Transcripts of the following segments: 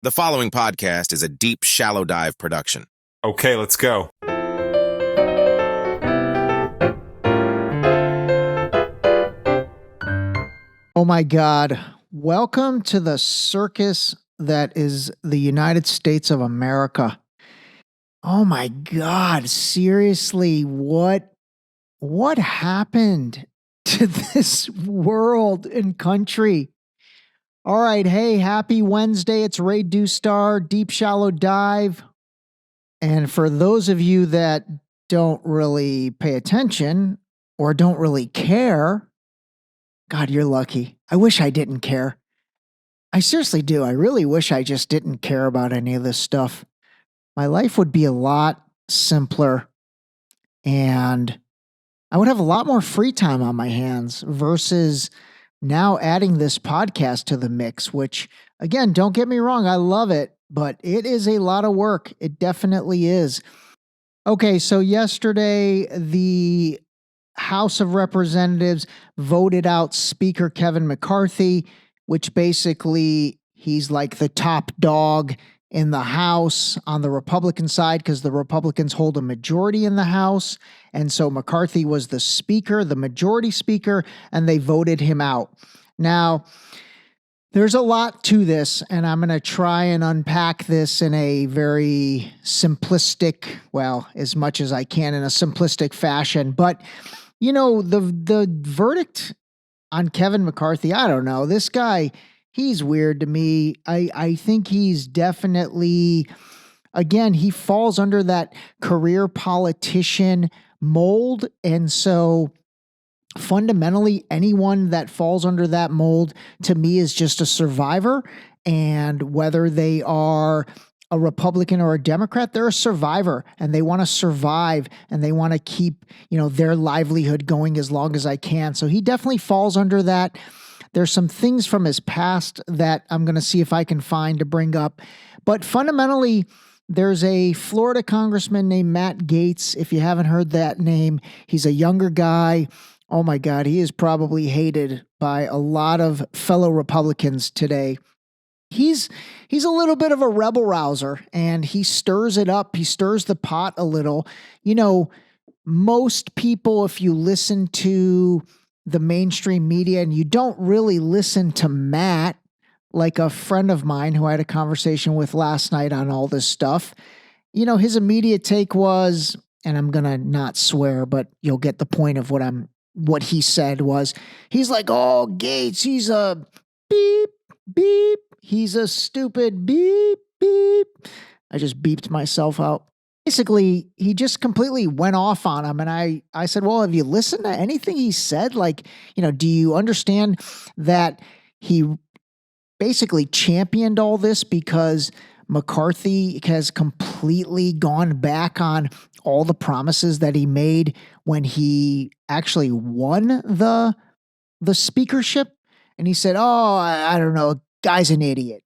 The following podcast is a deep, shallow dive production. Okay, let's go. Oh my God. Welcome to the circus that is the United States of America. Oh my God. Seriously, what happened to this world and country? All right. Hey, happy Wednesday. It's Ray Dustar, Deep Shallow Dive. And for those of you that don't really pay attention or don't really care, God, you're lucky. I wish I didn't care. I seriously do. I really wish I just didn't care about any of this stuff. My life would be a lot simpler and I would have a lot more free time on my hands versus now adding this podcast to the mix, which, again, don't get me wrong, I love it, but it is a lot of work. It definitely is. Okay, so yesterday, the House of Representatives voted out Speaker Kevin McCarthy, which basically he's like the top dog in the House on the Republican side because the Republicans hold a majority in the House. And so McCarthy was the speaker, the majority speaker, and they voted him out. Now, there's a lot to this, and I'm going to try and unpack this in a very simplistic, well, as much as I can in a simplistic fashion. But, you know, the verdict on Kevin McCarthy, I don't know. This guy, he's weird to me. I think he's definitely, again, he falls under that career politician mold. And so fundamentally, anyone that falls under that mold to me is just a survivor. And whether they are a Republican or a Democrat, they're a survivor and they want to survive and they want to keep, their livelihood going as long as I can. So he definitely falls under that. There's some things from his past that I'm going to see if I can find to bring up. But fundamentally, there's a Florida congressman named Matt Gaetz. If you haven't heard that name, he's a younger guy. Oh my God, he is probably hated by a lot of fellow Republicans today. He's a little bit of a rebel rouser and he stirs it up. He stirs the pot a little. Most people, if you listen to the mainstream media and you don't really listen to Matt, like a friend of mine who I had a conversation with last night on all this stuff, his immediate take was, and I'm going to not swear, but you'll get the point of what he said was, he's like, oh, Gaetz, he's a beep, beep. He's a stupid beep, beep. I just beeped myself out. Basically, he just completely went off on him. And I said, well, have you listened to anything he said? Like, do you understand that he basically championed all this because McCarthy has completely gone back on all the promises that he made when he actually won the speakership? And he said, oh, I don't know, guy's an idiot.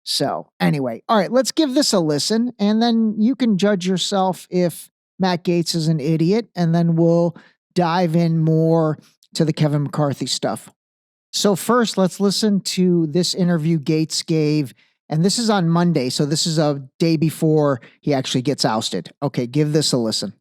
So anyway, all right, let's give this a listen and then you can judge yourself if Matt Gaetz is an idiot, and then we'll dive in more to the Kevin McCarthy stuff. So first, let's listen to this interview Gaetz gave, and this is on Monday, so this is a day before he actually gets ousted. Okay, give this a listen.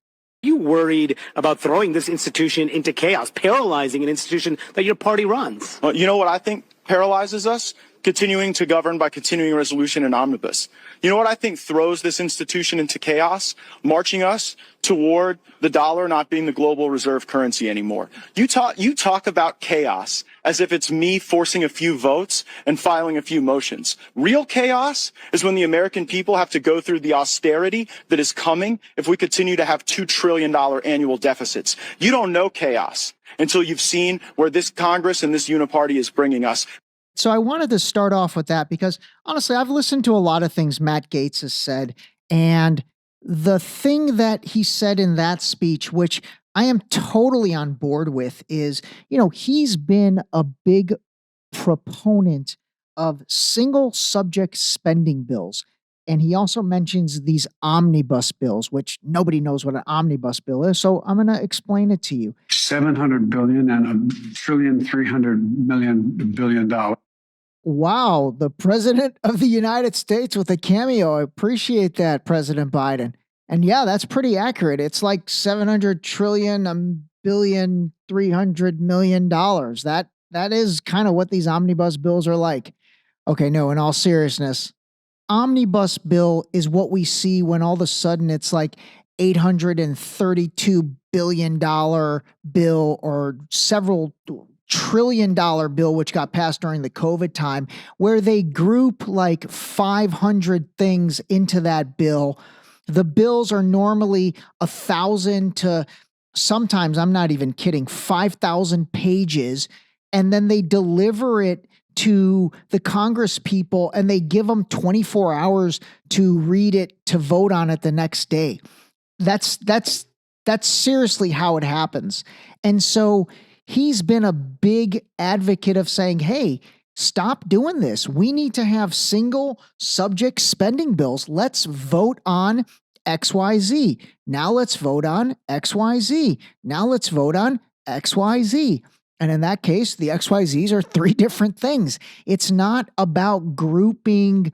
Are you worried about throwing this institution into chaos, paralyzing an institution that your party runs? Well, you know what I think paralyzes us? Continuing to govern by continuing resolution and omnibus. You know what I think throws this institution into chaos? Marching us toward the dollar not being the global reserve currency anymore. You talk about chaos as if it's me forcing a few votes and filing a few motions. Real chaos is when the American people have to go through the austerity that is coming if we continue to have $2 trillion annual deficits. You don't know chaos until you've seen where this Congress and this uniparty is bringing us. So I wanted to start off with that because honestly, I've listened to a lot of things Matt Gaetz has said, and the thing that he said in that speech, which I am totally on board with, is, he's been a big proponent of single subject spending bills. And he also mentions these omnibus bills, which nobody knows what an omnibus bill is. So I'm going to explain it to you. $700 billion and $1.3 trillion. Wow, the president of the United States with a cameo. I appreciate that, President Biden. And yeah, that's pretty accurate. It's like 700 trillion, a billion, $300 million. That is kind of what these omnibus bills are like. Okay, no, in all seriousness, omnibus bill is what we see when all of a sudden it's like $832 billion bill or several $1 trillion bill, which got passed during the COVID time, where they group like 500 things into that bill. The bills are normally 1,000 to sometimes, I'm not even kidding, 5,000 pages. And then they deliver it to the Congress people and they give them 24 hours to read it, to vote on it the next day. That's seriously how it happens. And so he's been a big advocate of saying, hey, stop doing this. We need to have single subject spending bills. Let's vote on XYZ. Now let's vote on XYZ. Now let's vote on XYZ. And in that case, the XYZs are 3 different things. It's not about grouping,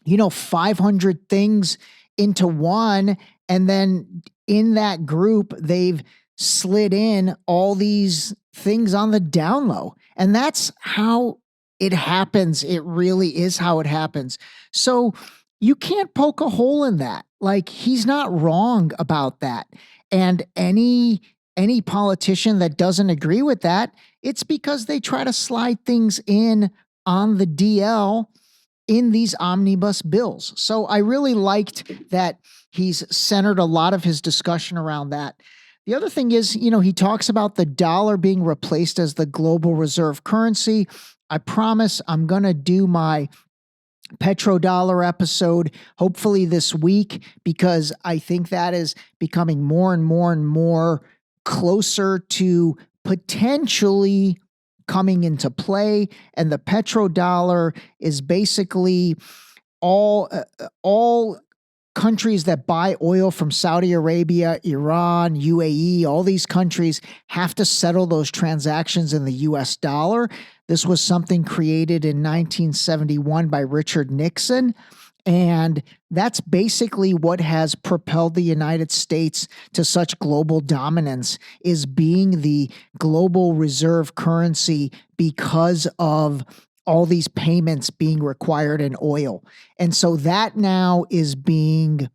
500 things into one. And then in that group, they've slid in all these things on the down low. And that's how it happens. It really is how it happens. So you can't poke a hole in that. Like, he's not wrong about that. And any politician that doesn't agree with that, it's because they try to slide things in on the DL in these omnibus bills. So I really liked that he's centered a lot of his discussion around that. The other thing is, he talks about the dollar being replaced as the global reserve currency. I promise I'm going to do my petrodollar episode hopefully this week, because I think that is becoming more and more and more closer to potentially coming into play. And the petrodollar is basically all countries that buy oil from Saudi Arabia, Iran, UAE, all these countries have to settle those transactions in the US dollar. This was something created in 1971 by Richard Nixon. And that's basically what has propelled the United States to such global dominance, is being the global reserve currency because of all these payments being required in oil. And so that now is being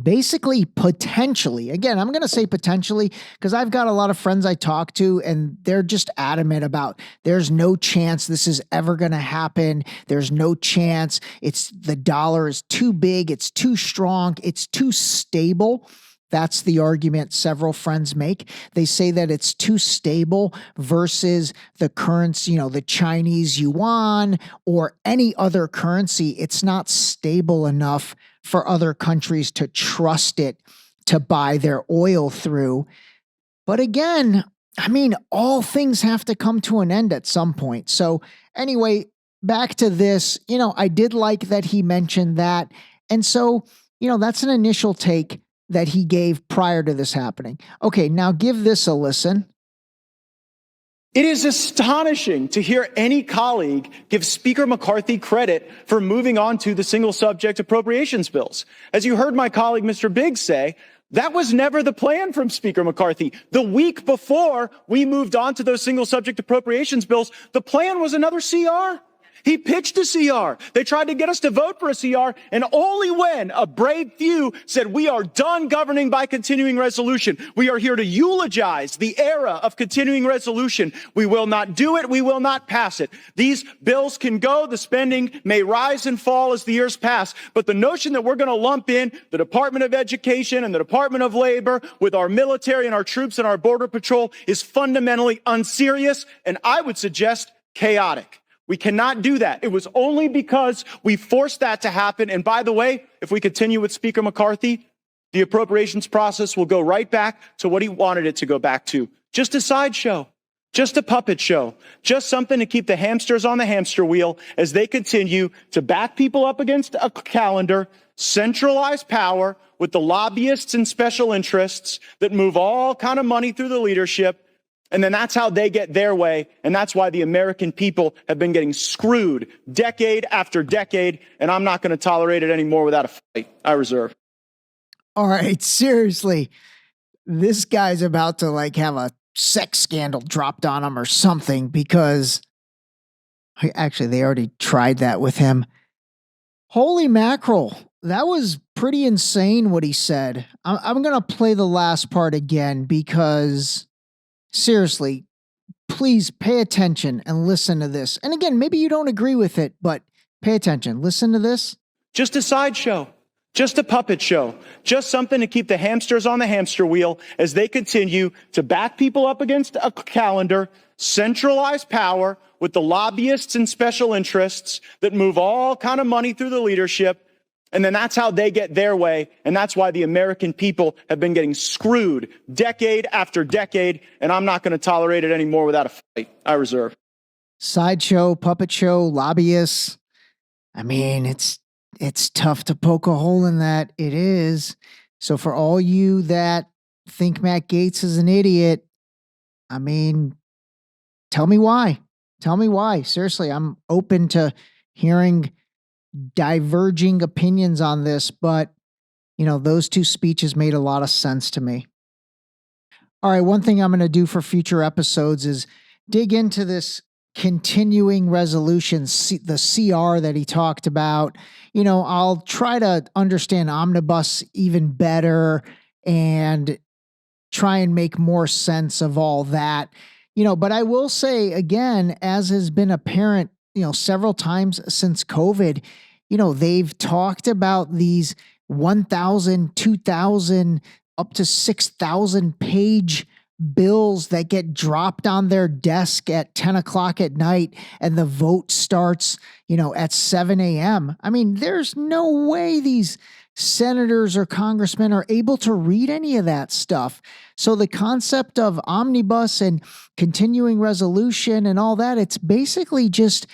basically potentially, again, I'm going to say potentially, because I've got a lot of friends I talk to and they're just adamant about there's no chance this is ever going to happen. There's no chance. The dollar is too big. It's too strong. It's too stable. That's the argument several friends make. They say that it's too stable versus the currency, the Chinese yuan or any other currency. It's not stable enough for other countries to trust it to buy their oil through. But again, all things have to come to an end at some point. So anyway, back to this, I did like that he mentioned that. And so, that's an initial take that he gave prior to this happening. Okay, now give this a listen. It is astonishing to hear any colleague give Speaker McCarthy credit for moving on to the single subject appropriations bills. As you heard my colleague, Mr. Biggs, say, that was never the plan from Speaker McCarthy. The week before we moved on to those single subject appropriations bills, the plan was another CR. He pitched a CR. They tried to get us to vote for a CR, and only when a brave few said, we are done governing by continuing resolution. We are here to eulogize the era of continuing resolution. We will not do it. We will not pass it. These bills can go. The spending may rise and fall as the years pass. But the notion that we're going to lump in the Department of Education and the Department of Labor with our military and our troops and our Border Patrol is fundamentally unserious, and I would suggest chaotic. We cannot do that. It was only because we forced that to happen. And by the way, if we continue with Speaker McCarthy, the appropriations process will go right back to what he wanted it to go back to. Just a sideshow, just a puppet show, just something to keep the hamsters on the hamster wheel as they continue to back people up against a calendar, centralize power with the lobbyists and special interests that move all kind of money through the leadership, And then that's how they get their way. And that's why the American people have been getting screwed decade after decade. And I'm not going to tolerate it anymore without a fight. I reserve. All right, seriously. This guy's about to have a sex scandal dropped on him or something, because actually they already tried that with him. Holy mackerel. That was pretty insane what he said. I'm going to play the last part again because seriously, please pay attention and listen to this. And again, maybe you don't agree with it, but pay attention. Listen to this. Just a sideshow. Just a puppet show. Just something to keep the hamsters on the hamster wheel as they continue to back people up against a calendar, centralize power with the lobbyists and special interests that move all kind of money through the leadership. And then that's how they get their way. And that's why the American people have been getting screwed decade after decade. And I'm not going to tolerate it anymore without a fight. I reserve. Sideshow, puppet show, lobbyists. I mean, it's tough to poke a hole in that. It is. So for all you that think Matt Gaetz is an idiot, I mean, tell me why. Tell me why. Seriously, I'm open to hearing diverging opinions on this, but those two speeches made a lot of sense to me. All right, one thing I'm going to do for future episodes is dig into this continuing resolution, the CR that he talked about. I'll try to understand omnibus even better and try and make more sense of all that. But I will say again, as has been apparent, several times since COVID, they've talked about these 1,000, 2,000, up to 6,000 page bills that get dropped on their desk at 10 o'clock at night and the vote starts, at 7 a.m. I mean, there's no way these senators or congressmen are able to read any of that stuff. So the concept of omnibus and continuing resolution and all that, it's basically just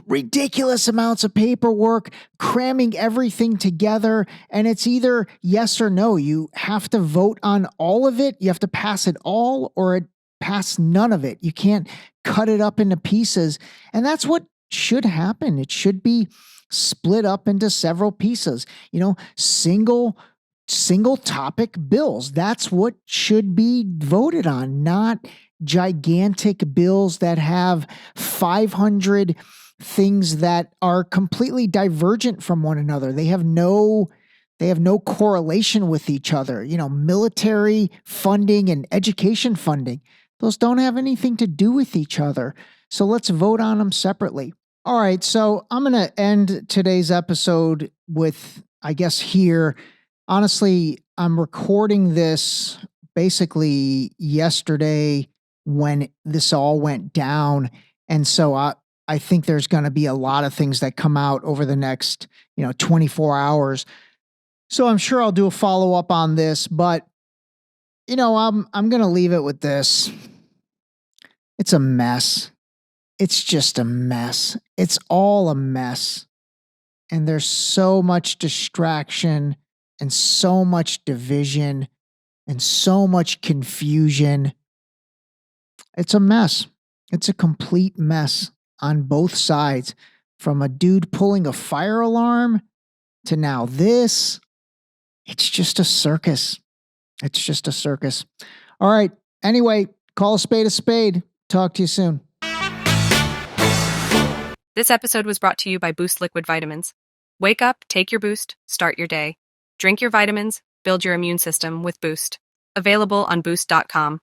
ridiculous amounts of paperwork, cramming everything together. And it's either yes or no. You have to vote on all of it. You have to pass it all or pass none of it. You can't cut it up into pieces. And that's what should happen. It should be split up into several pieces, single topic bills. That's what should be voted on, not gigantic bills that have 500 things that are completely divergent from one another. They have no correlation with each other. Military funding and education funding, those don't have anything to do with each other. So let's vote on them separately. All right, so I'm going to end today's episode with, I guess, here. Honestly, I'm recording this basically yesterday when this all went down. And so I think there's going to be a lot of things that come out over the next, 24 hours. So I'm sure I'll do a follow-up on this, but, I'm going to leave it with this. It's a mess. It's just a mess. It's all a mess. And there's so much distraction and so much division and so much confusion. It's a mess. It's a complete mess on both sides, from a dude pulling a fire alarm to now this. It's just a circus. It's just a circus. All right. Anyway, call a spade a spade. Talk to you soon. This episode was brought to you by Boost Liquid Vitamins. Wake up, take your Boost, start your day. Drink your vitamins, build your immune system with Boost. Available on Boost.com.